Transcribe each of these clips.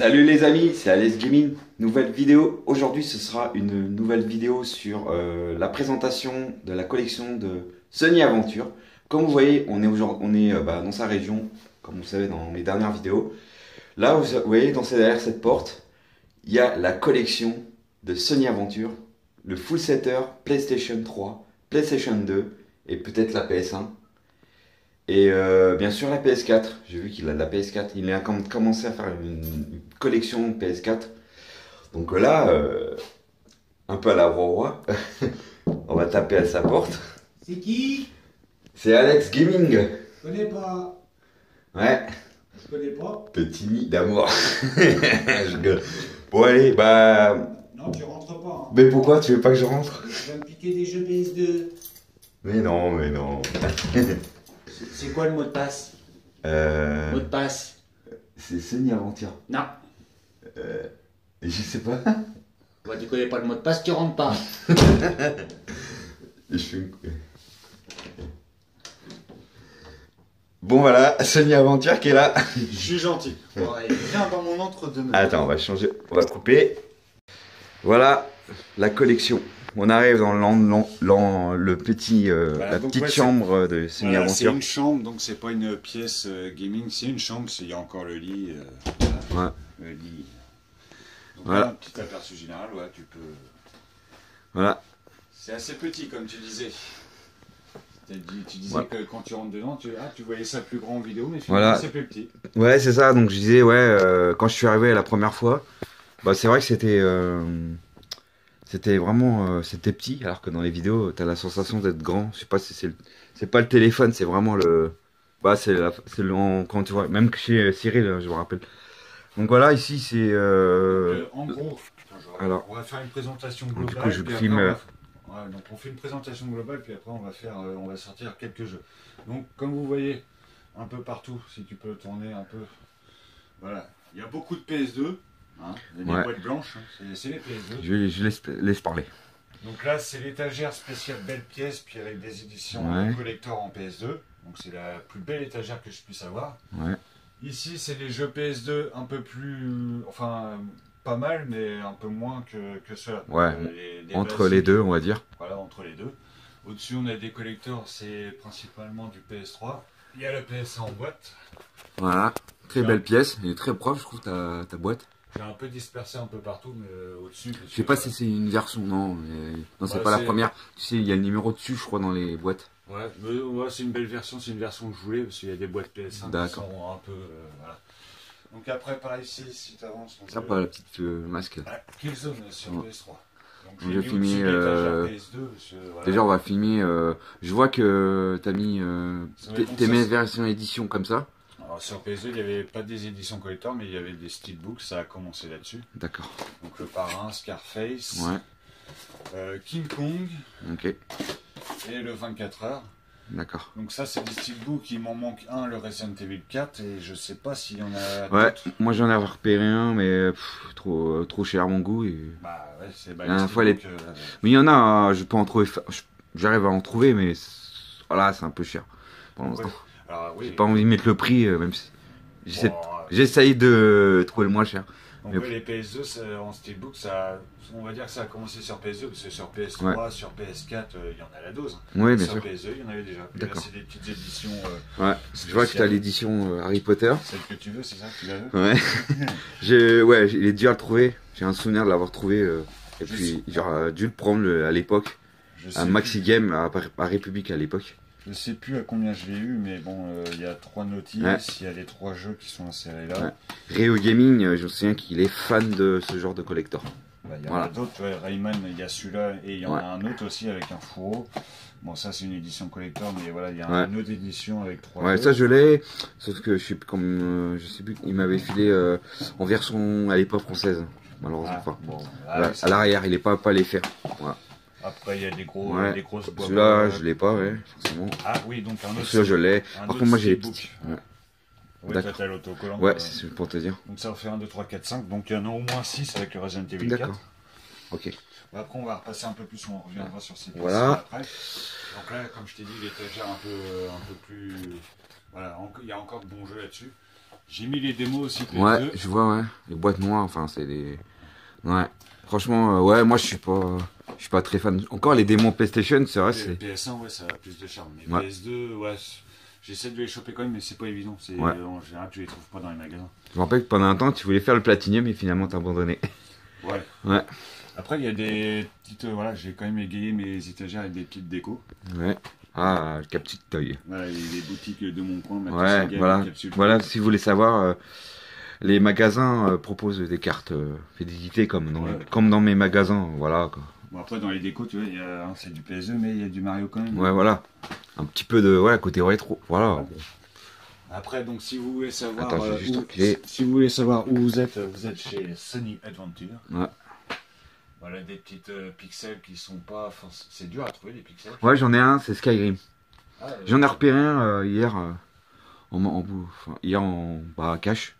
Salut les amis, c'est Alex Gaming, nouvelle vidéo. Aujourd'hui ce sera une nouvelle vidéo sur la présentation de la collection de Sony Aventure. Comme vous voyez, on est dans sa région, comme vous savez dans mes dernières vidéos. Là, vous voyez, derrière cette porte, il y a la collection de Sony Aventure, le full setter PlayStation 3, PlayStation 2 et peut-être la PS1. Et bien sûr la PS4, j'ai vu qu'il a de la PS4, il a commencé à faire une collection PS4. Donc là, un peu à la roi, on va taper à sa porte. C'est qui? C'est Alex Gaming. Je connais pas. Ouais. Je connais pas. Petit nid d'amour. Je gueule. Bon allez, bah... Non, tu rentres pas. Hein. Mais pourquoi tu veux pas que je rentre? Tu vas me piquer des jeux PS2. Mais non, mais non. C'est quoi le mot de passe? Mot de passe. C'est Sony Aventure. Non. Je sais pas. Bah, tu connais pas le mot de passe, tu rentres pas. Je fais une... Bon voilà, Sony Aventure qui est là. Je suis gentil. Bon, allez, viens dans mon entre-deux. Attends, on va changer, on va couper. Voilà la collection. On arrive dans le petit, Voilà, la donc petite ouais, chambre de Sony Voilà, c'est Aventure. une chambre, donc c'est pas une pièce gaming, c'est une chambre, il y a encore le lit. Ouais. Le lit. Donc Voilà. là, un petit aperçu général, ouais, tu peux. Voilà. C'est assez petit, comme tu disais. Tu disais Ouais. que quand tu rentres dedans, tu voyais ça plus grand en vidéo, mais finalement Voilà. c'est plus petit. Ouais, c'est ça. Donc je disais, ouais, quand je suis arrivé la première fois, bah c'est vrai que c'était vraiment, c'était petit, alors que dans les vidéos, t'as la sensation d'être grand. Je sais pas si c'est pas le téléphone, c'est vraiment bah quand tu vois, même chez Cyril, je me rappelle. Donc voilà, ici c'est, En gros, alors, on va faire une présentation du globale. coup, je puis filme. après, ouais, donc on fait une présentation globale, puis après on va sortir quelques jeux. Donc comme vous voyez, un peu partout, si tu peux tourner un peu, voilà, il y a beaucoup de PS2, hein, il y a des boîtes blanches, hein, c'est les PS2. Je laisse parler. Donc là c'est l'étagère spéciale belle pièce, puis avec des éditions Ouais. collector en PS2, donc c'est la plus belle étagère que je puisse avoir. Ouais. Ici c'est les jeux PS2 un peu plus, enfin pas mal, mais un peu moins que ceux-là. Ouais. Les Entre classiques. les deux, on va dire. Voilà, entre les deux. Au-dessus, on a des collectors, c'est principalement du PS3. Il y a le PS1 en boîte. Voilà. Très belle pièce, elle est très propre, je trouve, ta boîte. J'ai un peu dispersé un peu partout, mais au-dessus. Je sais pas si c'est une version, non. Non, c'est Ouais, pas la première. Tu sais, il y a le numéro dessus, je crois, dans les boîtes. Ouais, mais ouais, c'est une belle version, c'est une version que je voulais, parce qu'il y a des boîtes PS1 qui sont un peu. Voilà. Donc après, par ici, si tu avances. Ça, pas la petite masque. Ouais, Killzone sur Ouais. PS3. Donc Je vais j'ai filmer, mis au-dessus de l'étagère PS2. Voilà. Déjà, on va filmer. Je vois que t'as mis tes ça, versions édition comme ça. Alors, sur PS2, il n'y avait pas des éditions collector, mais il y avait des steelbooks, ça a commencé là-dessus. D'accord. Donc le parrain, Scarface, Ouais. King Kong Ok. et le 24 heures. D'accord. Donc ça c'est des steelbooks, il m'en manque un, le Resident Evil 4, et je sais pas s'il y en a Ouais. d'autres. Moi, j'en ai repéré un, mais trop cher à mon goût. Et... Bah ouais, c'est La dernière fois, mais il y en a, je peux en trouver. J'arrive à en trouver, mais voilà, c'est un peu cher pour l'instant. Ouais. Alors, oui. J'ai pas envie de mettre le prix, même si Bon, j'essaye de trouver le moins cher. donc Mais ouais, les PS2 en steelbook, on va dire que ça a commencé sur PS2, parce que sur PS3, sur PS4, il y en a la dose. Oui, bien sur sûr. PS2, il y en avait déjà. Et là, D'accord. c'est des petites éditions. Ouais, je vois que tu as l'édition Harry Potter. Celle que tu veux, c'est ça que tu la veux? Ouais. Ouais, j'ai dû le trouver. J'ai un souvenir de l'avoir trouvé. Et puis, j'aurais dû le prendre à l'époque. À Maxi Game, à République à l'époque. Je sais plus à combien je l'ai eu, mais bon, il y a 3 notices, il y a les 3 jeux qui sont insérés là. Ouais. Réo Gaming, je me souviens qu'il est fan de ce genre de collector. Bah, il y en a d'autres, tu vois, Rayman, il y a celui-là, et il y en a un autre aussi avec un fourreau. Bon, ça c'est une édition collector, mais voilà, il y a une autre édition avec 3 jeux. Ça je l'ai, sauf que je sais plus comme, je sais plus, il m'avait filé en version à l'époque française, malheureusement. À l'arrière, il est pas les faire. Voilà. Après, il y a des grosses boîtes. Celui-là, je l'ai pas, forcément. Ah oui, donc un autre. Celui-là, je l'ai. Par contre, moi, j'ai les petits. Oui, toi, t'as l'autocollant. Ouais, c'est pour te dire. Donc ça en fait 1, 2, 3, 4, 5. Donc il y en a au moins 6 avec le Resident Evil 4. D'accord. Ok. Après, on va repasser un peu plus, on reviendra sur ces pièces voilà. après. Donc là, comme je t'ai dit, l'étagère un peu plus. Voilà, il y a encore de bons jeux là-dessus. J'ai mis les démos aussi PS2. Ouais, je vois, ouais. Les boîtes noires, enfin, c'est des... Ouais. Franchement, ouais, moi, je suis pas très fan. Encore les démos PlayStation, c'est vrai, c'est... PS1, ouais, ça a plus de charme. Mais ouais. PS2, ouais, j'essaie de les choper quand même, mais c'est pas évident. Ouais. En général, tu les trouves pas dans les magasins. Je me rappelle que pendant un temps, tu voulais faire le Platinum, mais finalement, t'as abandonné. Ouais. Ouais. Après, il y a des petites... voilà, j'ai quand même égayé mes étagères avec des petites décos. Ouais. Ah, le capsule toy. Voilà, les boutiques de mon coin. Ouais, voilà. Voilà, si vous voulez savoir, les magasins proposent des cartes fidélité comme dans mes magasins, voilà. Quoi. Bon, après, dans les décos, tu vois, c'est du PS2, mais il y a du Mario quand même. Ouais, voilà. Un petit peu de côté rétro, voilà. Ouais. Après, donc, si vous voulez savoir, attends, si vous voulez savoir où vous êtes chez Sony Adventure. Ouais. Voilà des petites pixels qui sont pas... C'est dur à trouver les pixels. Ouais, j'en ai un, c'est Skyrim. Ah, ouais. J'en ai repéré un hier, cash.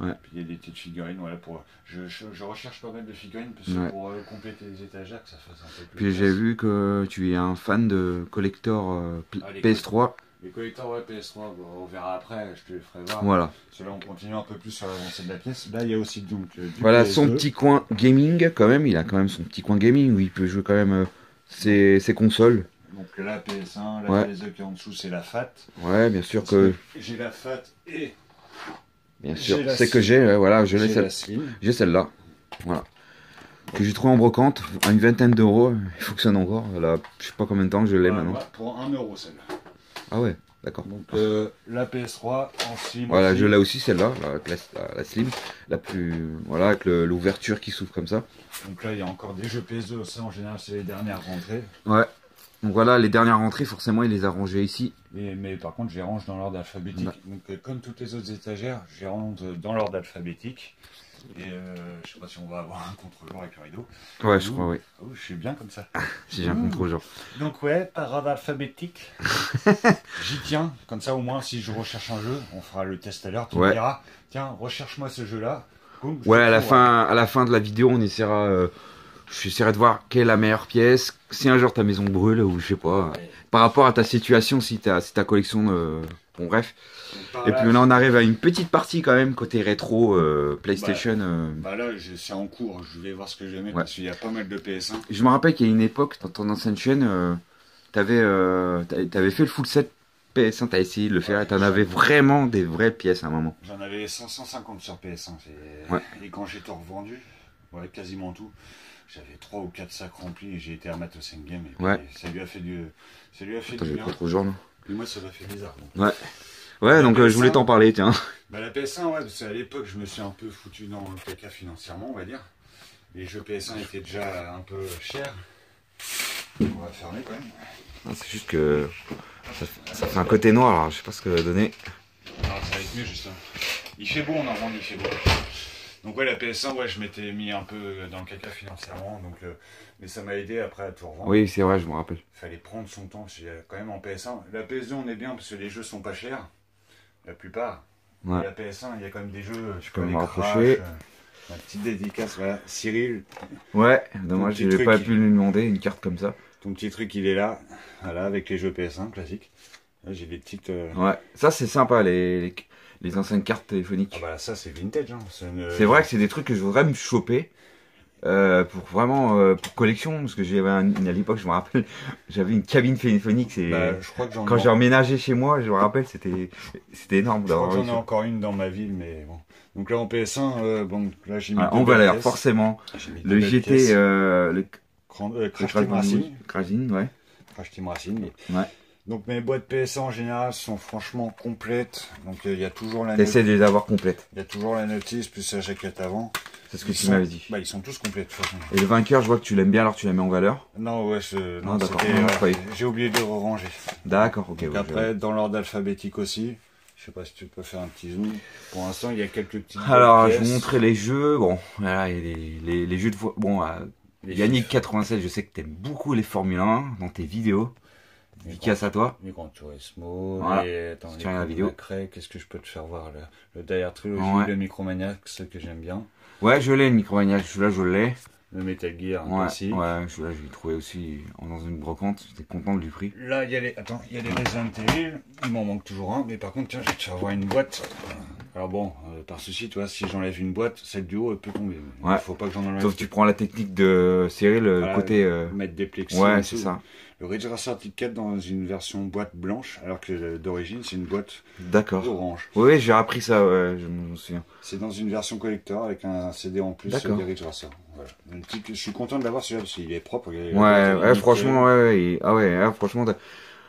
Ouais. Puis il y a des petites figurines, voilà, je recherche pas mal de figurines parce que pour compléter les étagères, que ça fasse un peu plus. Puis j'ai vu que tu es un fan de collector PS3. Les collecteurs, ouais, PS3, bon, on verra après, je te les ferai voir. Voilà. Là, on continue un peu plus sur l'avancée de la pièce. Là, il y a aussi donc du voilà PS2. son petit coin gaming, quand même. Il a quand même son petit coin gaming où il peut jouer quand même ses consoles. Donc la PS1, la PS2 qui est en dessous, c'est la FAT. Ouais, bien sûr que... J'ai la FAT et... Bien sûr, c'est que j'ai, voilà, je l'ai j'ai celle-là. Voilà. Que j'ai trouvé en brocante, à une vingtaine d'euros. Il fonctionne encore. Là, je sais pas combien de temps que je l'ai maintenant. Ouais, pour 1 euro celle-là. Ah ouais, d'accord. Donc la PS3 en slim. Voilà, je l'ai aussi celle-là, la slim, la plus, voilà, avec l'ouverture qui s'ouvre comme ça. Donc là, il y a encore des jeux PS2. Ça, en général, c'est les dernières rentrées. Ouais. Donc voilà, les dernières rentrées, forcément, il les a rangées ici. Mais par contre, je les range dans l'ordre alphabétique. Donc comme toutes les autres étagères, je les range dans l'ordre alphabétique. Et je sais pas si on va avoir un contre-jour avec le rideau. Ouais, je crois, oui. Oh, je suis bien comme ça. Si j'ai un contre-jour. Donc ouais, par ordre alphabétique. J'y tiens. Comme ça, au moins, si je recherche un jeu, on fera le test à l'heure. Tu me diras, tiens, recherche-moi ce jeu-là. Ouais, à la fin de la vidéo, on essaiera... j'essaierai de voir quelle est la meilleure pièce, si un jour ta maison brûle ou je sais pas, par rapport à ta situation, si ta collection, bon bref. Et puis là on arrive à une petite partie quand même côté rétro PlayStation. Bah là c'est en cours, je vais voir ce que je vais mettre parce qu'il y a pas mal de PS1. Je me rappelle qu'il y a une époque dans ton ancienne chaîne, t'avais fait le full set PS1, t'as essayé de le faire et t'en avais vraiment des vraies pièces à un moment. J'en avais 550 sur PS1 et quand j'ai tout revendu, ouais, quasiment tout. J'avais 3 ou 4 sacs remplis et j'ai été à Matos 5 Game et ça lui a fait du bien. Pas trop genre, et moi ça m'a fait bizarre. Donc. Ouais, donc je voulais t'en parler, tiens. Bah la PS1, ouais, parce qu'à l'époque je me suis un peu foutu dans le caca financièrement, on va dire. Les jeux PS1 étaient déjà un peu chers. On va fermer quand même. C'est juste que ça fait un côté noir, alors je sais pas ce que ça va donner. Non, ça va être mieux juste ça. Il fait beau, on en rend, il fait beau. Donc ouais, la PS1, ouais, je m'étais mis un peu dans le caca financièrement, donc, mais ça m'a aidé après à tout revendre. Oui, c'est vrai, je me rappelle. Il fallait prendre son temps, quand même en PS1. La PS2, on est bien parce que les jeux sont pas chers, la plupart. Ouais. La PS1, il y a quand même des jeux, je peux me rapprocher. Ma petite dédicace, voilà, Cyril. Ouais, dommage, je n'ai pas pu lui demander une carte comme ça. Ton petit truc, il est là, voilà, avec les jeux PS1 classiques. Là, j'ai des petites... Ouais, ça c'est sympa, les anciennes cartes téléphoniques. Ah bah ça c'est vintage, hein. C'est vrai que c'est des trucs que je voudrais me choper pour vraiment pour collection, parce que j'avais à l'époque, je me rappelle, j'avais une cabine téléphonique. Je crois que quand j'ai emménagé chez moi, je me rappelle, c'était énorme. Je crois que j'en ai encore une dans ma ville, mais bon. Donc là en PS1, bon là j'ai mis en valeur forcément le GT, Crash Team Racing. Crash Team Racing. Ouais. Donc mes boîtes PS1 en général sont franchement complètes. Donc il y a toujours la notice. T'essaies de les avoir complètes. Il y a toujours la notice plus la jaquette avant. C'est ce que tu m'avais dit. Bah ils sont tous complets de toute façon. Et le vainqueur, je vois que tu l'aimes bien, alors tu la mets en valeur. Non ouais, non d'accord. J'ai oublié de le ranger. D'accord, ok. Donc après dans l'ordre alphabétique aussi. Je sais pas si tu peux faire un petit zoom. Pour l'instant il y a quelques petites. Alors je vais vous montrer les jeux. Bon voilà, les jeux de voix. Bon Yannick 87, je sais que t'aimes beaucoup les Formule 1 dans tes vidéos. Dédicace à toi. Les Gran Turismo, voilà. la vidéo. Qu'est-ce que je peux te faire voir là? Le Dire Trilogy, le Micromania, ce que j'aime bien. Ouais, je l'ai le Micromania, celui-là je l'ai. Le Metal Gear aussi. Ouais, celui-là je l'ai trouvé aussi dans une brocante, j'étais content du prix. Là, il y a les Resident Evil, il m'en manque toujours un, mais par contre, tiens, je vais te faire voir une boîte. Alors bon, par ceci, tu vois, si j'enlève une boîte, celle du haut, elle peut tomber. Ouais. Il faut pas que j'en enlève. Sauf que tu prends la technique de serrer le Voilà, côté... mettre des plexis. Ouais, c'est ça. Le Ridge Racer Tic 4 dans une version boîte blanche, alors que d'origine, c'est une boîte orange. Oui, j'ai appris ça, ouais, je me souviens. C'est dans une version collector avec un CD en plus des Ridge Racer. Voilà. Je suis content de l'avoir celui-là parce qu'il est propre. Ouais, franchement, franchement...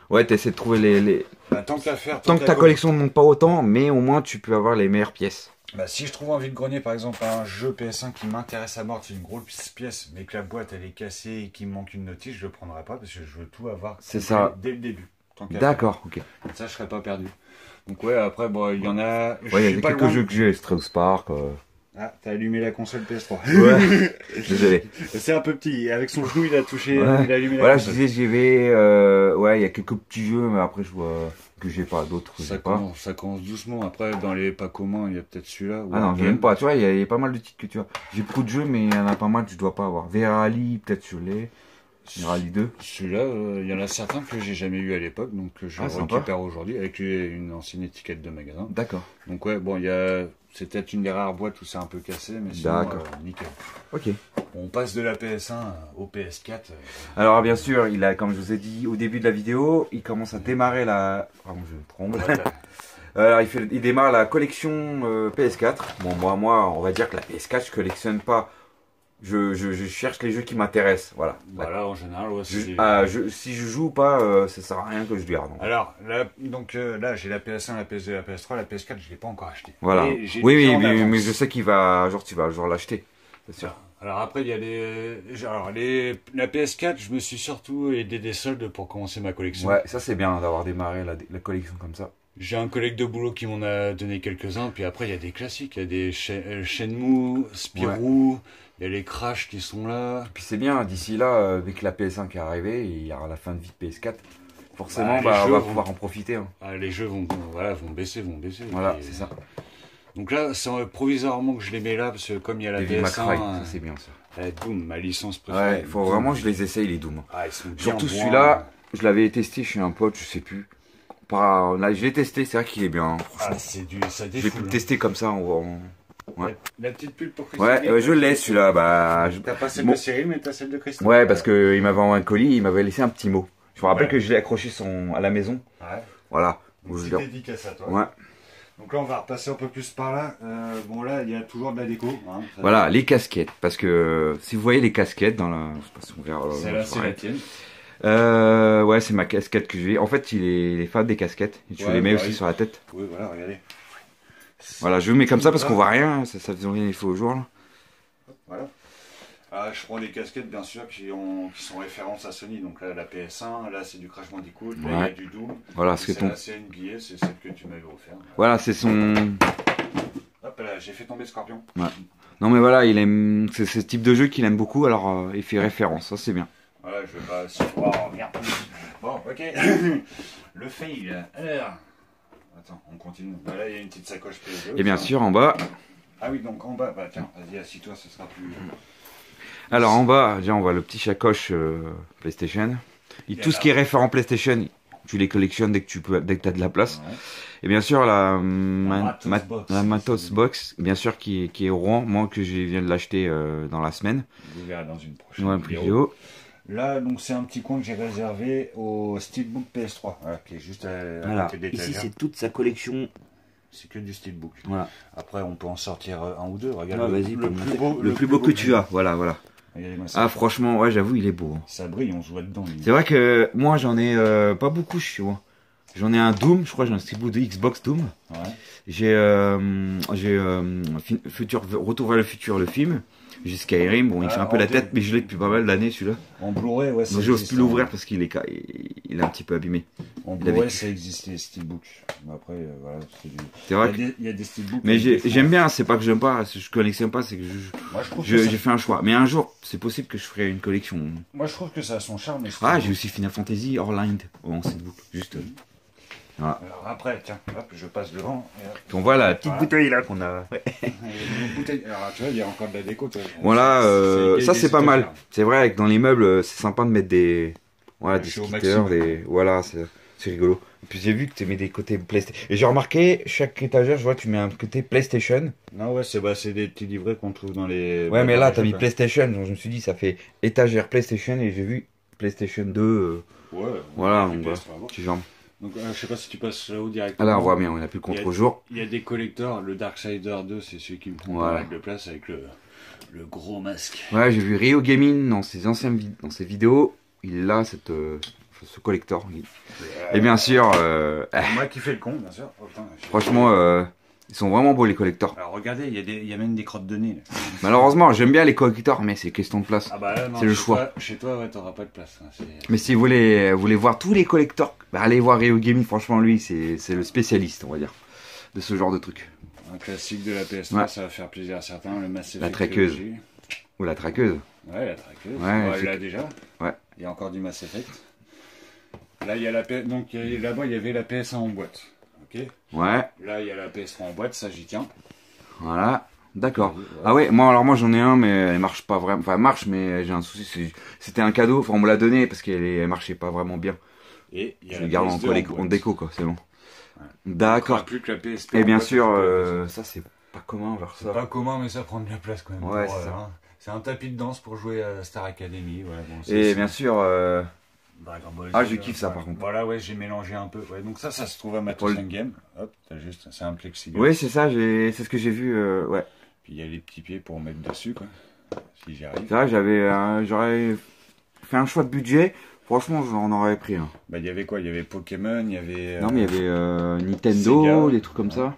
Ouais, t'essaies de trouver les... Bah, tant qu'à faire. Tant que ta collection ne monte pas autant, mais au moins tu peux avoir les meilleures pièces. Bah, si je trouve en vide-grenier par exemple un jeu PS1 qui m'intéresse à mort, c'est une grosse pièce, mais que la boîte elle est cassée et qu'il me manque une notice, je le prendrai pas parce que je veux tout avoir dès le début. D'accord, ok. Comme ça je serai pas perdu. Donc ouais, après bon, il y en a... Ouais, il y a quelques jeux que j'ai, South Park... Ah, t'as allumé la console PS3. Ouais, désolé. C'est un peu petit, avec son genou il a touché, ouais. il a allumé la voilà, console. Je disais, j'y vais, ouais, il y a quelques petits jeux, mais après je vois que j'ai pas d'autres. Ça commence doucement, après dans les pas communs, il y a peut-être celui-là. Ah non, j'aime pas, tu vois, il y a pas mal de titres que tu as. J'ai beaucoup de jeux, mais il y en a pas mal que je dois pas avoir. Verali, peut-être je l'ai. Rally 2. Celui-là, il y en a certains que j'ai jamais eu à l'époque, donc que je récupère aujourd'hui avec une ancienne étiquette de magasin. D'accord. Donc ouais, bon, c'est peut-être une des rares boîtes où c'est un peu cassé, mais sinon, nickel. Ok. On passe de la PS1 au PS4. Alors bien sûr, comme je vous ai dit au début de la vidéo, il commence à démarrer la... Pardon, je tremble. Alors il démarre la collection PS4. Bon, moi, on va dire que la PS4, je collectionne pas. Je cherche les jeux qui m'intéressent, voilà. Voilà, en général, ouais, si je joue pas, ça sert à rien que je garde. Alors, là, j'ai la PS1, la PS2, la PS3, la PS4, je l'ai pas encore acheté. Voilà. Oui, mais je sais qu'il va, tu vas genre l'acheter, c'est sûr. Alors après, il y a la PS4, je me suis surtout aidé des soldes pour commencer ma collection. Ouais, ça c'est bien d'avoir démarré la collection comme ça. J'ai un collègue de boulot qui m'en a donné quelques-uns, puis après il y a des classiques, il y a des Shenmue, Spirou, il y a les Crash qui sont là. Et puis c'est bien, d'ici là, avec la PS1 qui est arrivée, il y aura la fin de vie de PS4. Forcément, on va pouvoir en profiter. Hein. Les jeux vont baisser. Voilà, c'est ça. Donc là, c'est provisoirement que je les mets là, parce que comme il y a la PS1... ça c'est bien ça. Doom, ma licence préférée. Ouais, faut vraiment que je les essaye les Doom. Ah, ils sont bien surtout celui-là, je l'avais testé chez un pote, je sais plus. Là, je l'ai testé, c'est vrai qu'il est bien. Ah, ça défoule. Je vais plus le tester comme ça. Ouais. La petite pub pour Christine. Ouais, je l'ai celui-là. T'as pas celle de Cyril, mais t'as celle de Christine. Ouais, parce qu'il m'avait envoyé un colis, il m'avait laissé un petit mot. Je me rappelle que je l'ai accroché à la maison. Ouais. Voilà. C'est dédicace à toi. Ouais. Donc là, on va repasser un peu plus par là. Bon, là, il y a toujours de la déco. Hein, voilà, les casquettes. Parce que si vous voyez les casquettes dans la... Je sais pas si on verra. Celle-là, c'est la tienne. Ouais, c'est ma casquette que j'ai. En fait, il est fan des casquettes. Tu les mets aussi sur la tête. Oui, voilà, regardez. Voilà, je le mets comme ça parce qu'on voit rien. Ça faisait rien, il faut au jour là. Voilà. Je prends des casquettes, bien sûr, qui sont références à Sony. Donc là, la PS1, là, c'est du Crash Bandicoot, là, il y a du Doom. Voilà, c'est une billet, c'est celle que tu m'avais offert. Voilà, c'est son... Hop là, j'ai fait tomber Scorpion. Ouais. Non mais voilà, il aime... C'est ce type de jeu qu'il aime beaucoup, alors il fait référence, ça c'est bien. Voilà, je vais pas... Oh, merde. Bon, ok. Le fail. Alors... Attends, on continue. Là, il y a une petite sacoche PS2. Et bien sûr, en bas... Ah oui, donc en bas, bah tiens, vas-y, assis-toi, ce sera plus... Alors en bas, déjà on voit le petit sacoche PlayStation. Et tout ce qui est référent PlayStation, tu les collectionnes dès que tu as de la place. Ouais. Et bien sûr la Matos Box, bien sûr qui est au Rouen, moi que je viens de l'acheter dans la semaine. Vous verrez dans une prochaine vidéo. Là, donc c'est un petit coin que j'ai réservé au Steelbook PS3, voilà, qui est juste à côté des ici c'est toute sa collection. C'est que du Steelbook. Voilà. Après, on peut en sortir un ou deux. Regarde, le plus beau que tu as. Voilà. Ah, franchement, ouais, j'avoue, il est beau. Ça brille, on se voit dedans. C'est vrai que moi, j'en ai pas beaucoup chez moi. J'en ai un Doom, je crois, j'ai un Steelbook de Xbox Doom. Ouais. J'ai Retour vers le futur, le film. J'ai Skyrim, bon, il fait un peu la tête, mais je l'ai depuis pas mal d'années celui-là. En Blu-ray, ouais. Donc j'ose plus l'ouvrir parce qu'il est un petit peu abîmé. En Blu-ray, ça existe les steelbooks. Après, voilà, c'est vrai. Il y a des steelbooks. Mais j'aime bien, c'est pas que j'aime pas, je collectionne pas, c'est que j'ai fait un choix. Mais un jour, c'est possible que je ferai une collection. Moi, je trouve que ça a son charme. Ah, j'ai aussi Final Fantasy Orlined en steelbook, juste. Voilà. Alors après, tiens, hop, je passe devant. Puis on voit la petite bouteille là qu'on a. Ouais. Alors tu vois, il y a encore de la déco. Voilà, ça c'est pas mal. C'est vrai que dans les meubles, c'est sympa de mettre des, voilà, des stickers, des, voilà, C'est rigolo. Et puis j'ai vu que tu mets des côtés PlayStation. Et j'ai remarqué, chaque étagère, je vois, tu mets un côté PlayStation. Non, ouais, c'est des petits livrets qu'on trouve dans les. Ouais, mais là, t'as mis PlayStation. Donc je me suis dit, ça fait étagère PlayStation. Et j'ai vu PlayStation 2. Ouais, voilà, donc voilà. Petit genre. Donc je sais pas si tu passes là-haut directement. Ah là, on voit bien, on a plus le contre-jour. Il y a des collecteurs. Le Darksider 2, c'est celui qui me prend pas mal de place avec le gros masque. Ouais, j'ai vu Rio Gaming dans ses vidéos. Il a ce collector. Et bien sûr... moi qui fais le con, bien sûr. Oh, putain, franchement, ils sont vraiment beaux les collectors. Alors regardez, il y a même des crottes de nez. Là. Malheureusement, j'aime bien les collectors, mais c'est question de place. Ah bah là, non, c'est le choix. Chez toi, ouais, t'auras pas de place. Hein, mais si vous voulez voir tous les collectors, bah, allez voir Rio Gaming. Franchement, lui, c'est le spécialiste, on va dire, de ce genre de truc. Un classique de la PS3, ouais. Ça va faire plaisir à certains. Le Mass Effect la traqueuse. Ou la traqueuse. Ouais, la traqueuse. Ouais, là déjà. Ouais. Il y a encore du Mass Effect. Là, il y a la PS... Donc là-bas, il y avait la PS1 en boîte. Ok. Ouais. Là, il y a la PS3 en boîte, ça j'y tiens. Voilà. D'accord. Ouais. Ah ouais, moi j'en ai un, mais elle marche pas vraiment. Enfin, elle marche, mais j'ai un souci. C'était un cadeau. Enfin, on me l'a donné parce qu'elle marchait pas vraiment bien. Et il y a je le garde en déco, quoi. C'est bon. Ouais. D'accord. Plus que la PSP. Et bien sûr, ça c'est pas commun vers ça. Pas commun, mais ça prend de la place quand même. Ouais, c'est ça. C'est un tapis de danse pour jouer à Star Academy. Ouais, bon, et bien sûr. Dragon Ball. Ah, je kiffe ça par contre. Voilà, ouais, j'ai mélangé un peu. Ouais, donc ça se trouve à Matos Game. Hop, t'as juste, c'est un plexiglas. Oui, c'est ça, c'est ce que j'ai vu, ouais. Puis il y a les petits pieds pour mettre dessus, quoi. Si j'y arrive. C'est vrai, j'aurais fait un choix de budget. Franchement, j'en aurais pris un. Bah, il y avait quoi? Il y avait Pokémon, il y avait. Non, mais il y avait Nintendo, Sega, des trucs comme ça.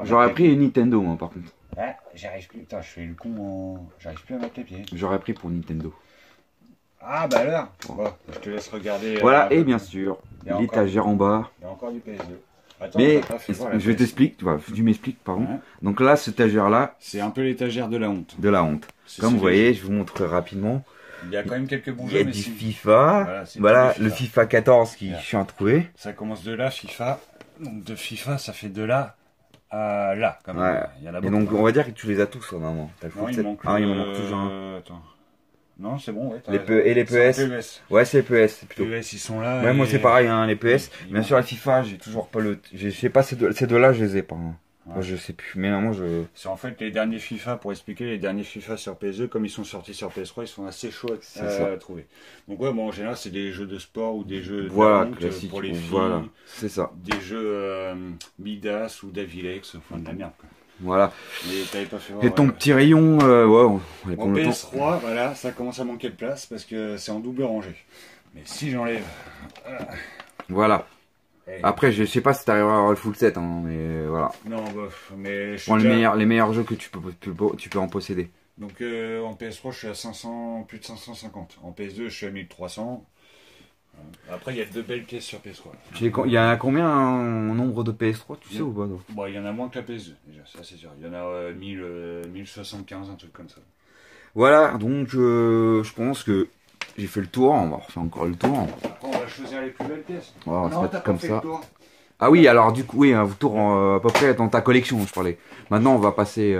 J'aurais pris une Nintendo, moi, par contre. Ouais, j'arrive plus. Putain, je fais le con en. J'arrive plus à mettre les pieds. J'aurais pris pour Nintendo. Ah bah alors bon, je te laisse regarder. Voilà, et bien sûr, l'étagère en bas. Il y a encore du PS2. Attends, mais je t'explique, tu m'expliques, pardon. Ouais. Donc là, cette étagère-là... c'est un peu l'étagère de la honte. De la honte. Comme vous voyez, je vous montre rapidement. Il y a quand même quelques bons jeux. Il y a du FIFA. Voilà, le FIFA 14 qui je suis à trouver. Ça commence de là, FIFA. Donc de FIFA, ça fait de là à là. Quand même. Ouais. Il y en a beaucoup, et donc, on va dire que tu les as tous, normalement. Non, il manque il m'en manque toujours un. Attends. Non, c'est bon, ouais. Et les PS. Ouais, c'est les PS. Plutôt. Les PS, ils sont là. Ouais, moi c'est pareil, hein, les PS. Bien sûr, la FIFA, j'ai toujours pas le. Je sais pas, ces deux-là, je les ai pas. Hein. Ouais. Moi, je sais plus. Mais non, moi, c'est en fait les derniers FIFA, pour expliquer, les derniers FIFA sur PS2, comme ils sont sortis sur PS3, ils sont assez chauds à trouver. Donc, ouais, bon, en général, c'est des jeux de sport ou des jeux de classique, pour les filles. Voilà, c'est ça. Des jeux Midas ou Davilex, enfin de la merde, quoi. Voilà. Pas fait et ton petit rayon, ouais, on mon PS3, voilà, ça commence à manquer de place parce que c'est en double rangée. Mais si j'enlève. Voilà. Après, je sais pas si t'arriveras à avoir le full set, hein, mais voilà. Non, bof, mais. Bon, les meilleurs jeux que tu peux en posséder. Donc en PS3, je suis à 500, plus de 550. En PS2, je suis à 1300. Après, il y a de belles pièces sur PS3. Il y en a combien en nombre de PS3, tu sais ou pas? Bon, il y en a moins que la PS2, déjà, ça c'est sûr. Il y en a 1075, un truc comme ça. Voilà, donc je pense que j'ai fait le tour. On va refaire encore le tour. Après, on va choisir les plus belles pièces. Oh, non, t'as comme ça. Ah oui, alors du coup, oui, un tour à peu près dans ta collection, je parlais. Maintenant, on va passer...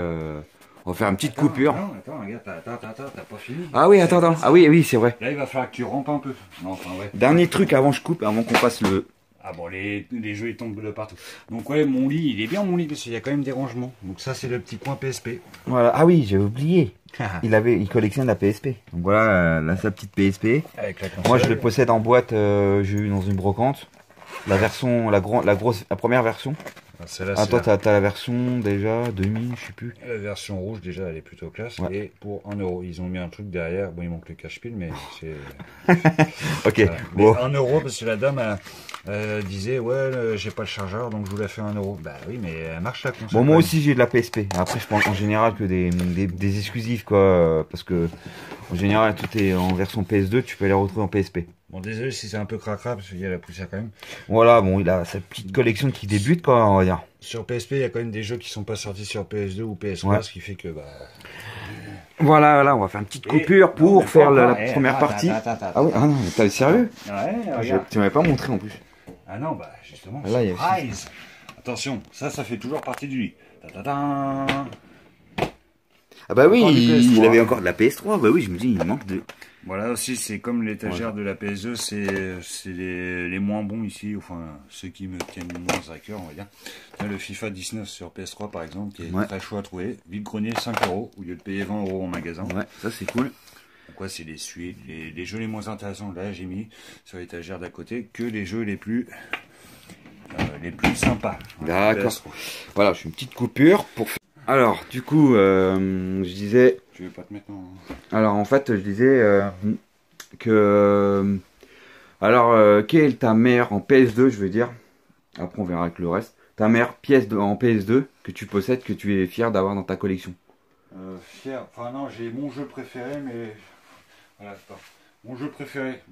on va faire une petite coupure. Non, attends, regarde, t'as pas fini. Ah oui, attends. Ah oui, c'est vrai. Là, il va falloir que tu rampes un peu. Non, enfin, ouais. Dernier truc avant qu'on passe le... Ah bon, les jeux, ils tombent de partout. Donc ouais, mon lit, il est bien mon lit, parce qu'il y a quand même des rangements. Donc ça, c'est le petit coin PSP. Voilà. Ah oui, j'ai oublié. il collectionne la PSP. Donc voilà, sa petite PSP. Avec la moi, je le possède en boîte, j'ai eu dans une brocante. La version, la première version. Ah, toi, t'as la version déjà 2000, je sais plus. La version rouge, déjà, elle est plutôt classe. Ouais. Et pour 1 €, ils ont mis un truc derrière. Bon, il manque le cache-pile, mais c'est. Ok. Voilà. Bon. 1 € parce que la dame disait, ouais, j'ai pas le chargeur, donc je vous la fais 1 €. Bah oui, mais elle marche la console. Bon, moi aussi, j'ai de la PSP. Après, je prends en général que des exclusifs, quoi. Parce que, en général, tout est en version PS2, tu peux les retrouver en PSP. Bon, désolé si c'est un peu cracra, parce qu'il y a la poussière quand même. Voilà, bon, il a sa petite collection qui débute, quoi, on va dire. Sur PSP, il y a quand même des jeux qui sont pas sortis sur PS2 ou PS3, ce qui fait que, bah... Voilà, on va faire une petite coupure pour faire la première partie. Ah oui, ah non, mais t'es sérieux? Ouais, tu m'avais pas montré en plus. Ah non, bah, justement, là, surprise. Attention, ça fait toujours partie du lit. Ah bah oui, il avait encore de la PS3, bah oui, je me dis, il manque de... Voilà aussi, c'est comme l'étagère de la PS2, c'est les moins bons ici, enfin ceux qui me tiennent moins à cœur, on va dire. Le FIFA 19 sur PS3 par exemple, qui est très chaud à trouver. Vide-grenier 5 € au lieu de payer 20 € en magasin. Ouais, ça c'est cool. Donc ouais, c'est les suites, les jeux les moins intéressants. Là, j'ai mis sur l'étagère d'à côté que les jeux les plus sympas. D'accord. Voilà, je fais une petite coupure pour. Alors, du coup, je disais. Je vais pas te mettre en. Alors, en fait, je disais que. Alors, quelle est ta meilleure en PS2, je veux dire. Après, on verra avec le reste. Ta meilleure pièce en PS2 que tu possèdes, que tu es fier d'avoir dans ta collection. Fier. Enfin non, j'ai mon jeu préféré, mais voilà, mon jeu préféré,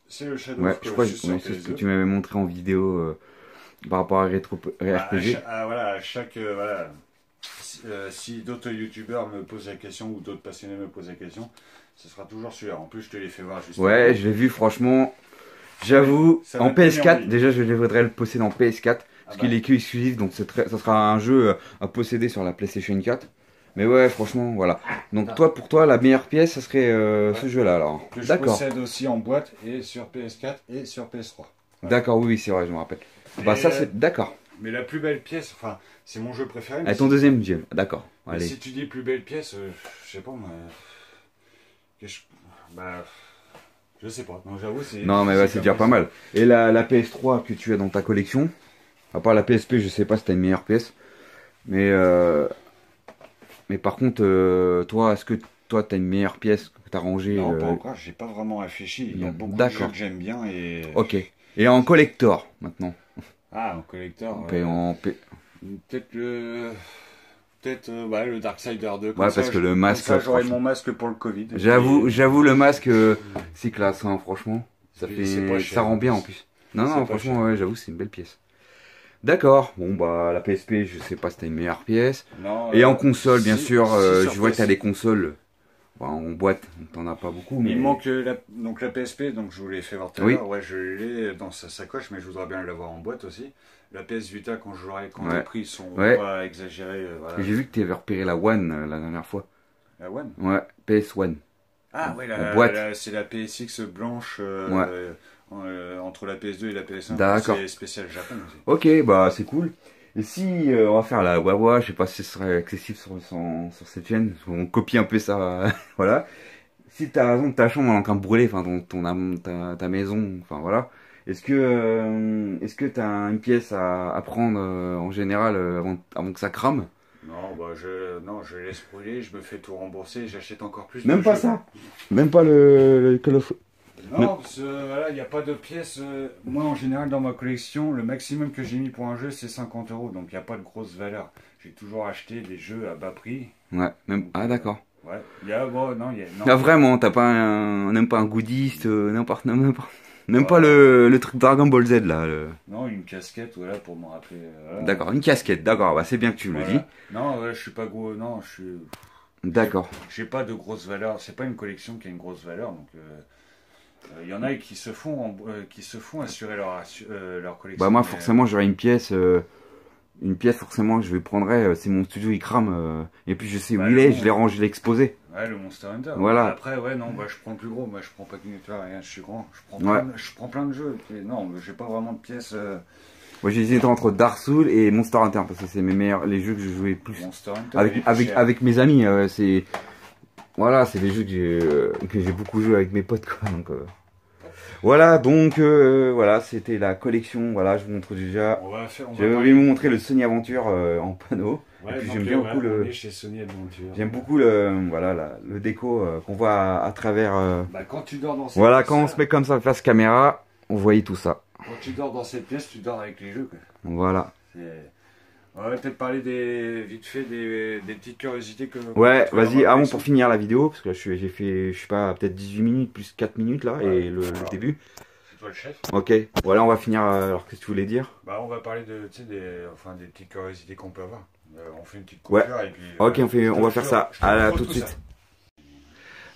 c'est le Shadow of Colossus sur PS2. C'est ce que tu m'avais montré en vidéo par rapport à Retro RPG. Voilà, à chaque voilà. Si d'autres youtubeurs me posent la question ou d'autres passionnés me posent la question, ce sera toujours celui-là. En plus, je te l'ai fait voir juste. Ouais, je l'ai vu, franchement. J'avoue, en PS4, déjà je voudrais le posséder en PS4 parce qu'il est que exclusif, donc ça sera un jeu à posséder sur la PlayStation 4. Mais ouais, franchement, voilà. Donc pour toi, la meilleure pièce, ça serait ce jeu-là, alors. Que je possède aussi en boîte et sur PS4 et sur PS3. Voilà. D'accord, oui, c'est vrai, je me rappelle. Bah ça, c'est d'accord. Mais la plus belle pièce, enfin, c'est mon jeu préféré. Et ton deuxième jeu, d'accord. Allez. Si tu dis plus belle pièce, je sais pas, moi. Je sais pas. Non, j'avoue, c'est. Non, mais ouais, c'est déjà pas mal. Et la PS3 que tu as dans ta collection, à part la PSP, je sais pas si t'as une meilleure pièce. Mais par contre, toi, est-ce que toi t'as une meilleure pièce que t'as rangée? Non, pas encore, j'ai pas vraiment réfléchi. Il y a beaucoup de jeux que j'aime bien et. Ok. Et en collector maintenant. Ah, en collector. Peut-être le Darksider 2. Ouais, parce que le masque. Ça, j'aurai mon masque pour le Covid. J'avoue, le masque, c'est classe, hein, franchement. Ça rend bien en plus. Non, franchement, ouais, j'avoue, c'est une belle pièce. D'accord. Bon, bah, la PSP, je sais pas si t'as une meilleure pièce. Non, et en console, bien sûr, je vois que t'as des consoles. En boîte, t'en as pas beaucoup. Mais... Il manque donc la PSP, donc je vous l'ai fait voir tout à l'heure. Ouais, je l'ai dans sa sacoche, mais je voudrais bien l'avoir en boîte aussi. La PS Vita, quand les prix sont pas exagérés. Voilà. J'ai vu que tu avais repéré la One la dernière fois. La One? Ouais, PS One. Ah oui, c'est la PSX blanche entre la PS2 et la PS1. D'accord. C'est spécial Japon aussi. Ok, bah c'est cool. Et si on va faire la Wawa, je sais pas si ce serait accessible sur cette chaîne, on copie un peu ça, voilà. Si t'as raison de ta chambre elle est en train de brûler, enfin ta maison, enfin voilà. Est-ce que t'as une pièce à prendre en général avant que ça crame? Non, bah je laisse brûler, je me fais tout rembourser, j'achète encore plus. Même pas ça? Même pas le Call of... Non, parce que voilà, il n'y a pas de pièces. Moi, en général, dans ma collection, le maximum que j'ai mis pour un jeu, c'est 50 €. Donc, il n'y a pas de grosse valeur. J'ai toujours acheté des jeux à bas prix. Ouais, même. Ah, d'accord. Ouais, non. Ah, vraiment, t'as pas même pas un goodiste, même pas le truc Dragon Ball Z là. Non, une casquette, voilà, pour me rappeler. Voilà. D'accord, une casquette, d'accord, bah, c'est bien que tu me le dis. Non, je suis pas gros, non, je suis. D'accord. J'ai pas de grosse valeur, c'est pas une collection qui a une grosse valeur, donc. Il y en a qui se font assurer leur collection. Bah moi forcément j'aurais une pièce forcément je vais prendrais, c'est mon studio il crame et puis je sais où il est, je l'ai rangé, je l'ai exposé. Ouais, le Monster Hunter. Voilà. Après je prends plus gros, moi je prends pas qu'une rien, je suis grand, je prends plein de jeux. Et non, j'ai pas vraiment de pièces. Moi j'ai hésité entre Dark Souls et Monster Hunter parce que c'est les jeux que je jouais plus. Monster Hunter. Avec mes amis, c'est voilà, c'est des jeux que j'ai beaucoup joué avec mes potes quoi. Donc voilà, donc voilà, c'était la collection. Voilà, je vous montre déjà. Je vais vous montrer le Sony Aventure en panneau. Ouais, et puis j'aime bien beaucoup J'aime beaucoup le déco qu'on voit à travers. Quand tu dors dans cette voilà, quand on se met comme ça face caméra, on voyait tout ça. Quand tu dors dans cette pièce, tu dors avec les jeux quoi. Voilà. On va peut-être parler vite fait des petites curiosités que. Ouais, vas-y, avant pour finir la vidéo, parce que là j'ai fait, je sais pas, peut-être 18 minutes plus 4 minutes là, et le début. C'est toi le chef. Ok, voilà, on va finir. Alors, qu'est-ce que tu voulais dire? On va parler des petites curiosités qu'on peut avoir. On fait une petite coupure et puis. Ok, on va faire ça. À tout de suite.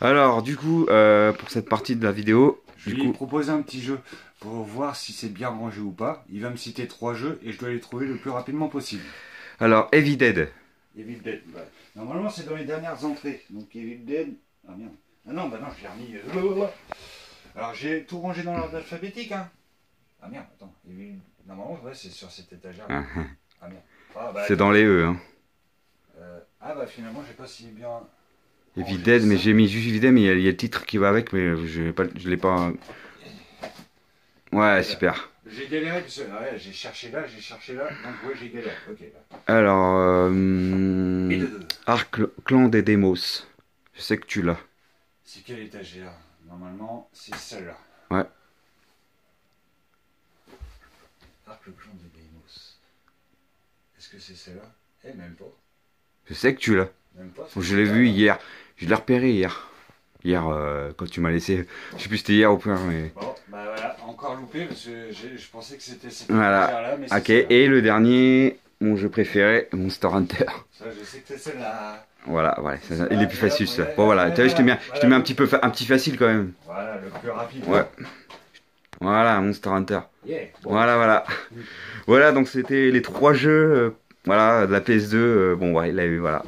Alors, du coup, pour cette partie de la vidéo. Je lui ai proposé un petit jeu pour voir si c'est bien rangé ou pas. Il va me citer 3 jeux et je dois les trouver le plus rapidement possible. Alors, Evil Dead. Evil Dead, ouais. Normalement c'est dans les dernières entrées. Donc Evil Dead. Ah merde. Ah non, bah non, je l'ai remis. Alors j'ai tout rangé dans l'ordre alphabétique, hein. Ah merde, attends. Normalement, ouais, c'est sur cette étagère. Ah merde. Ah, bah, c'est dans les E, hein. Ah bah finalement, j'ai pas si bien. Evided, mais j'ai mis juste Evided, mais il y a le titre qui va avec, mais je l'ai pas. Ouais, super. J'ai galéré parce que ouais, j'ai cherché là, donc ouais, j'ai galéré. Ok. Alors, Clan des Demos. Je sais que tu l'as. C'est quelle étagère? Normalement, c'est celle-là. Ouais. Le Clan des Demos. Est-ce que c'est celle-là? Eh, même pas. Je sais que tu l'as. Même pas. Je l'ai vu hier. Je l'ai repéré hier. Hier, quand tu m'as laissé. Je sais plus si c'était hier ou pas, mais. Bon, bah voilà, encore loupé parce que je pensais que c'était cette voilà. étagère-là. Mais Ok, et le dernier, mon jeu préféré, Monster Hunter. Ça, je sais que c'est celle-là. Voilà, voilà, il est plus facile ça. Bon voilà, tu vois, je te mets un petit facile quand même. Voilà, le plus rapide. Ouais. Voilà, Monster Hunter. Yeah. Bon. Voilà. Voilà, donc c'était les 3 jeux, voilà, de la PS2. Bon, ouais, il a eu, voilà.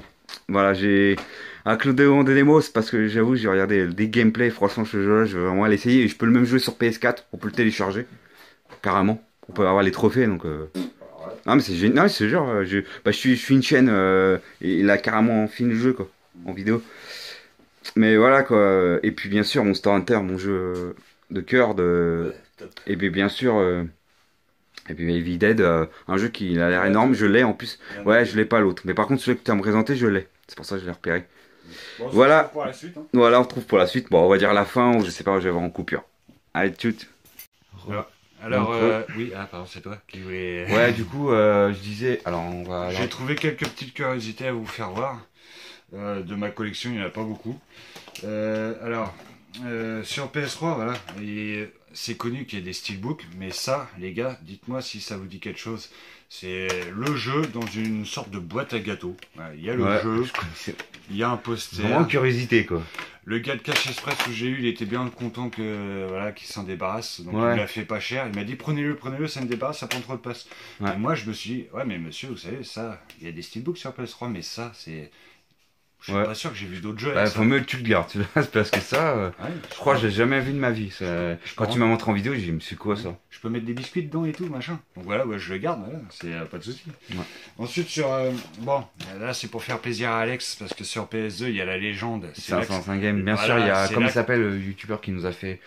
Voilà, j'ai un Clan des Demos parce que j'avoue, j'ai regardé des gameplays. Franchement, ce jeu-là, je veux vraiment l'essayer. Et je peux le même jouer sur PS4. On peut le télécharger, carrément. On peut avoir les trophées, donc. Non mais c'est génial, non, c'est genre, je suis une chaîne et il a carrément filmé le jeu quoi, en vidéo. Mais voilà quoi, et puis bien sûr Monster Hunter, mon jeu de cœur et puis bien sûr, et puis Heavy Dead, un jeu qui a l'air énorme, je l'ai en plus, ouais je l'ai pas l'autre, mais par contre celui que tu as me présenté je l'ai, c'est pour ça que je l'ai repéré. Bon, voilà, pour la suite, hein. Voilà on retrouve pour la suite, bon on va dire la fin ou je sais pas, je vais avoir en coupure. Allez tout. Alors, oui, pardon, c'est toi qui voulais. Ouais, du coup, je disais, alors on va. J'ai trouvé quelques petites curiosités à vous faire voir de ma collection, il n'y en a pas beaucoup. Sur PS3, voilà, c'est connu qu'il y a des steelbooks, mais ça, les gars, dites-moi si ça vous dit quelque chose. C'est le jeu dans une sorte de boîte à gâteaux. Il y a le jeu, il y a un poster. Vraiment curiosité quoi. Le gars de Cash Express que j'ai eu, il était bien content qu'il s'en débarrasse. Donc il me l'a fait pas cher. Il m'a dit prenez-le, ça me débarrasse, ça prend trop de place. Et moi je me suis dit, ouais mais monsieur, vous savez, ça, il y a des steelbooks sur PS3, mais ça c'est. Je suis pas sûr que j'ai vu d'autres jeux. Bah, faut mieux que tu le gardes, parce que ça, je crois que j'ai jamais vu de ma vie. Quand tu m'as montré en vidéo, j'ai dit, mais c'est quoi ça? Je peux mettre des biscuits dedans et tout, machin. Donc voilà, je le garde, voilà, c'est pas de souci. Ensuite, bon, là c'est pour faire plaisir à Alex, parce que sur PS2, il y a la légende. 505 Game, bien sûr, il y a, comment il s'appelle, le youtubeur qui nous a fait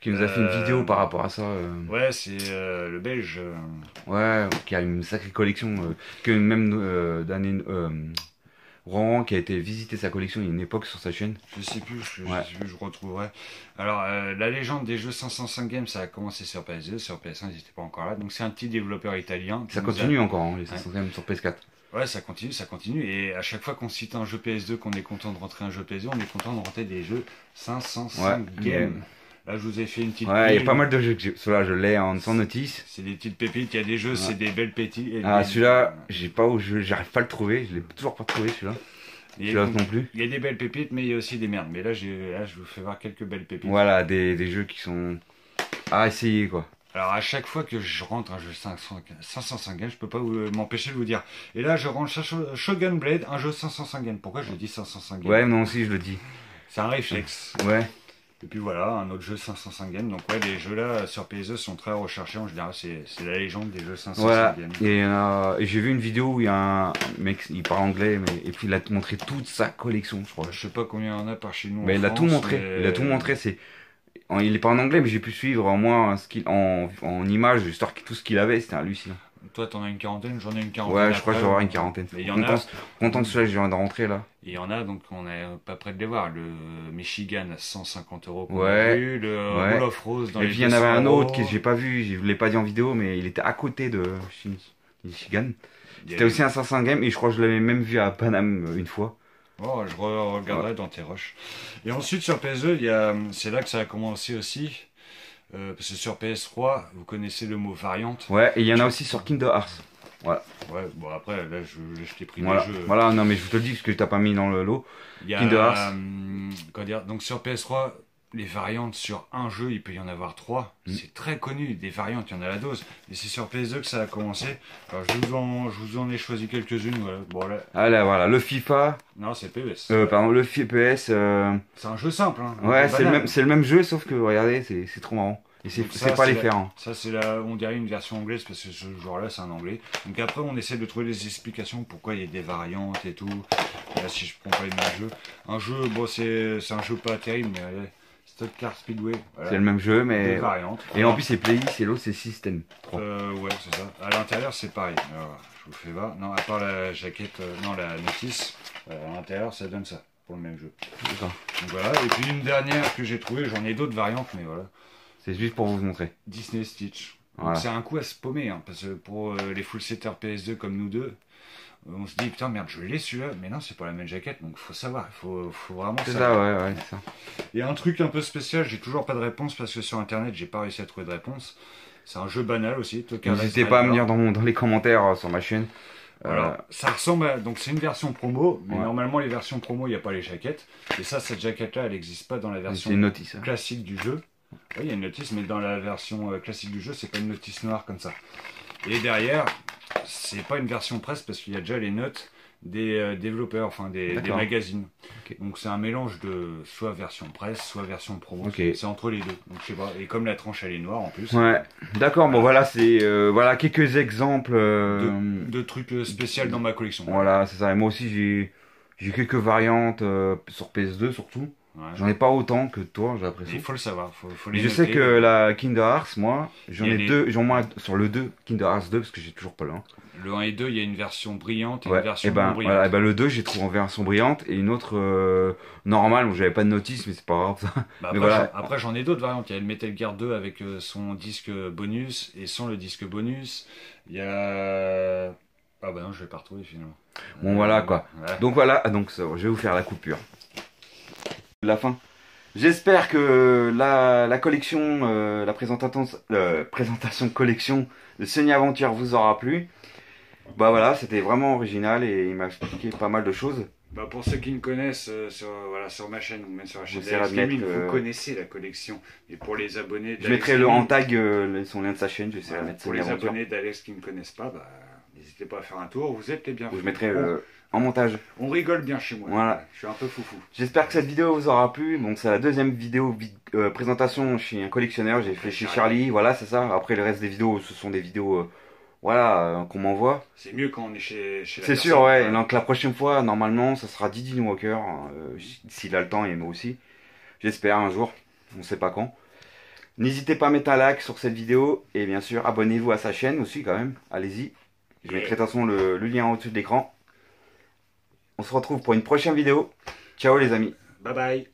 une vidéo par rapport à ça. Ouais, c'est le belge. Ouais, qui a une sacrée collection, que même d'années. Rohan qui a été visiter sa collection il y a une époque sur sa chaîne. Je sais plus, je retrouverai. Alors, la légende des jeux 505 Games, ça a commencé sur PS2, sur PS1, ils n'étaient pas encore là. Donc, c'est un petit développeur italien. Ça continue encore, hein, les 505 Games sur PS4. Ouais, ça continue. Et à chaque fois qu'on cite un jeu PS2, qu'on est content de rentrer un jeu PS2, on est content de rentrer des jeux 505 Games. Là, je vous ai fait une petite. Ouais, il y a pas mal de jeux que celui-là, je l'ai en sans notice. C'est des petites pépites. Il y a des jeux, c'est des belles pépites. Celui-là, j'arrive pas à le trouver. Je l'ai toujours pas trouvé celui-là. Celui-là non plus. Il y a des belles pépites, mais il y a aussi des merdes. Mais là, je vous fais voir quelques belles pépites. Voilà, des jeux qui sont à essayer quoi. Alors, à chaque fois que je rentre un jeu 505 games, je peux pas m'empêcher de vous dire. Et là, je rentre Shogun Blade, un jeu 505 games. Pourquoi je dis 505 games? Ouais, moi aussi, je le dis. C'est un réflexe. Ouais. Et puis voilà, un autre jeu 505 games. Donc ouais, les jeux là sur PS2 sont très recherchés en général. C'est la légende des jeux 505 games. Et j'ai vu une vidéo où il y a un mec, il parle anglais, et puis il a montré toute sa collection, je crois. Je sais pas combien il y en a par chez nous. Mais il a tout montré. Il a tout montré. Il est pas en anglais, mais j'ai pu suivre au moins en images, histoire que tout ce qu'il avait, c'était hallucinant. Toi, t'en as une quarantaine, j'en ai une quarantaine. Ouais, je crois que j'en aurai une quarantaine. Mais il y en a. Content de celui-là, je viens de rentrer là. Il y en a, donc on est pas près de les voir. Le Michigan à 150 € qu'on a vu, le Wall of Rose dans les. Et puis il y en avait un autre que j'ai pas vu, je l'ai pas dit en vidéo, mais il était à côté de Michigan. C'était aussi un 500 game et je crois que je l'avais même vu à Paname une fois. Oh, je regarderai dans tes rushs. Et ensuite sur PS2, c'est là que ça a commencé aussi. Parce que sur PS3, vous connaissez le mot variante. Ouais, et il y en a aussi sur Kingdom Hearts. Voilà. Ouais, bon après, là, je t'ai pris des jeux. Voilà, non, mais je te le dis parce que t'as pas mis dans le lot. Kingdom Hearts. Comment dire, donc sur PS3, les variantes sur un jeu, il peut y en avoir 3. Mm. C'est très connu, des variantes, il y en a la dose. Et c'est sur PS2 que ça a commencé. Alors je vous en ai choisi quelques-unes. Voilà. Bon, là... Ah là, voilà, le FIFA. Non, c'est PES. Pardon, le FPS. C'est un jeu simple. Hein, ouais, c'est le même jeu, sauf que regardez, c'est trop marrant. Et c'est pas les faire. Hein. Ça, c'est on dirait une version anglaise parce que ce joueur-là, c'est un anglais. Donc après, on essaie de trouver des explications pourquoi il y a des variantes et tout. Là, si je prends pas les mêmes jeux. Un jeu, bon, c'est un jeu pas terrible, mais Stock Car Speedway. Voilà. C'est le même jeu, mais. Des variantes. Et en plus, c'est Play, et l'autre, c'est System. Ouais, c'est ça. À l'intérieur, c'est pareil. Alors, je vous fais voir. Non, à part la jaquette, non, la notice, à l'intérieur, ça donne ça pour le même jeu. D'accord. Donc voilà. Et puis une dernière que j'ai trouvée, j'en ai d'autres variantes, mais voilà. C'est juste pour vous montrer. Disney Stitch. Voilà. C'est un coup à se paumer, hein, parce que pour les full setters PS2 comme nous deux, on se dit putain merde je l'ai celui-là, mais non c'est pas la même jaquette, donc faut savoir, faut vraiment C'est savoir. ça, ouais, c'est ça. Il y a un truc un peu spécial, j'ai toujours pas de réponse parce que sur internet j'ai pas réussi à trouver de réponse. C'est un jeu banal aussi. N'hésitez pas à me dire dans les commentaires sur ma chaîne. Alors, ça ressemble à... Donc c'est une version promo, mais ouais. Normalement les versions promo il n'y a pas les jaquettes. Et ça, cette jaquette là elle n'existe pas dans la version une notice, classique du jeu. Oui, il y a une notice, mais dans la version classique du jeu, c'est pas une notice noire comme ça. Et derrière, c'est pas une version presse parce qu'il y a déjà les notes des développeurs, enfin des magazines. Okay. Donc c'est un mélange de soit version presse, soit version promo. Okay. C'est entre les deux. Donc je sais pas. Et comme la tranche elle est noire en plus. Ouais. D'accord. Bon voilà, c'est voilà quelques exemples de trucs spéciaux dans ma collection. Voilà, c'est ça. Et moi aussi j'ai quelques variantes sur PS2 surtout. Ouais. J'en ai pas autant que toi, j'ai l'impression. Il faut le savoir. Faut les je noter. sais que la Kingdom Hearts, moi, j'en ai deux, j'en moins sur le 2, Kingdom Hearts 2, parce que j'ai toujours pas le 1. Le 1 et 2, il y a une version brillante et ouais. une version non brillante. Voilà, le 2, j'ai trouvé en version brillante et une autre normale où j'avais pas de notice, mais c'est pas grave ça. Bah mais voilà. Après, j'en ai d'autres variantes. Il y a le Metal Gear 2 avec son disque bonus et sans le disque bonus. Il y a. Ah bah non, je vais pas retrouver finalement. Bon, voilà quoi. Ouais. Donc voilà, donc ça, je vais vous faire la coupure. La fin. J'espère que la collection, la présentation collection de Sony Aventure vous aura plu. Bah voilà, c'était vraiment original et il m'a expliqué pas mal de choses. Bah pour ceux qui me connaissent sur ma chaîne ou même sur la chaîne d'Alex Gaming, vous connaissez la collection. Et pour les abonnés je mettrai en tag son lien de sa chaîne, j'essaierai de mettre pour les abonnés d'Alex qui ne me connaissent pas, bah, n'hésitez pas à faire un tour, vous êtes les bienvenus. Je mettrai en montage. On rigole bien chez moi, voilà. Je suis un peu foufou. J'espère que cette vidéo vous aura plu. Donc c'est la deuxième vidéo présentation chez un collectionneur. J'ai fait chez Charlie, voilà c'est ça. Après le reste des vidéos, ce sont des vidéos qu'on m'envoie. C'est mieux quand on est chez la C'est sûr, ouais. Donc la prochaine fois, normalement, ça sera Didi Walker, s'il a le temps et moi aussi. J'espère un jour, on sait pas quand. N'hésitez pas à mettre un like sur cette vidéo et bien sûr abonnez-vous à sa chaîne aussi quand même. Allez-y. Je mettrai de toute façon le lien au-dessus de l'écran. On se retrouve pour une prochaine vidéo. Ciao les amis. Bye bye.